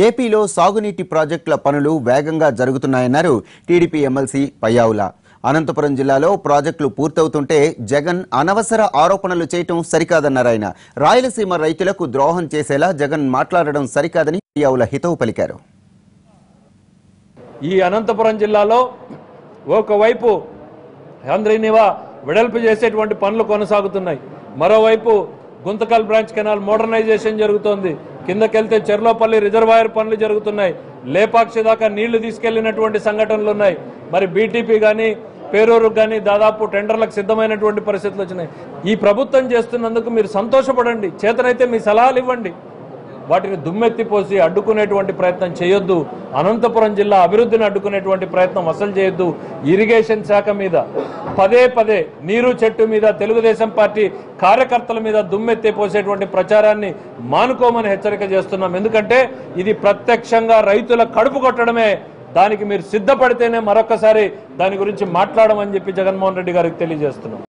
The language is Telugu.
ఏపీలో సాగునీటి ప్రాజెక్టుల పనులు వేగంగా జరుగుతున్నాయన్నారు టీడీపీ ఎమ్మెల్సీ పయ్యావుల. అనంతపురం జిల్లాలో ప్రాజెక్టులు పూర్తవుతుంటే జగన్ అనవసర ఆరోపణలు చేయటం సరికాదన్నారు ఆయన. రాయలసీమ రైతులకు ద్రోహం చేసేలా జగన్ మాట్లాడడం సరికాదని పయ్యావుల హితవు పలికారు. ఈ అనంతపురం జిల్లాలో ఒకవైపు హంద్రీనివా వెడల్పు చేసేటువంటి పనులు కొనసాగుతున్నాయి, మరోవైపు గుంతకల్ బ్రాంచ్ కెనాల్ మోడర్నైజేషన్ జరుగుతోంది, కిందకెళ్తే చెర్లోపల్లి రిజర్వాయర్ పనులు జరుగుతున్నాయి, లేపాక్షి దాకా నీళ్లు తీసుకెళ్లినటువంటి సంఘటనలు ఉన్నాయి. మరి బీటీపీ కానీ పేరూరుకు కానీ దాదాపు టెండర్లకు సిద్ధమైనటువంటి పరిస్థితులు వచ్చినాయి. ఈ ప్రభుత్వం చేస్తున్నందుకు మీరు సంతోషపడండి, చేతనైతే మీ సలహాలు ఇవ్వండి, వాటిని దుమ్మెత్తిపోసి అడ్డుకునేటువంటి ప్రయత్నం చేయొద్దు. అనంతపురం జిల్లా అభివృద్ధిని అడ్డుకునేటువంటి ప్రయత్నం అసలు చేయొద్దు. ఇరిగేషన్ శాఖ మీద పదే పదే నీరు చెట్టు మీద తెలుగుదేశం పార్టీ కార్యకర్తల మీద దుమ్మెత్తిపోసేటువంటి ప్రచారాన్ని మానుకోమని హెచ్చరిక చేస్తున్నాం. ఎందుకంటే ఇది ప్రత్యక్షంగా రైతుల కడుపు కొట్టడమే. దానికి మీరు సిద్ధపడితేనే మరొకసారి దాని గురించి మాట్లాడమని చెప్పి జగన్మోహన్ రెడ్డి గారికి తెలియజేస్తున్నాం.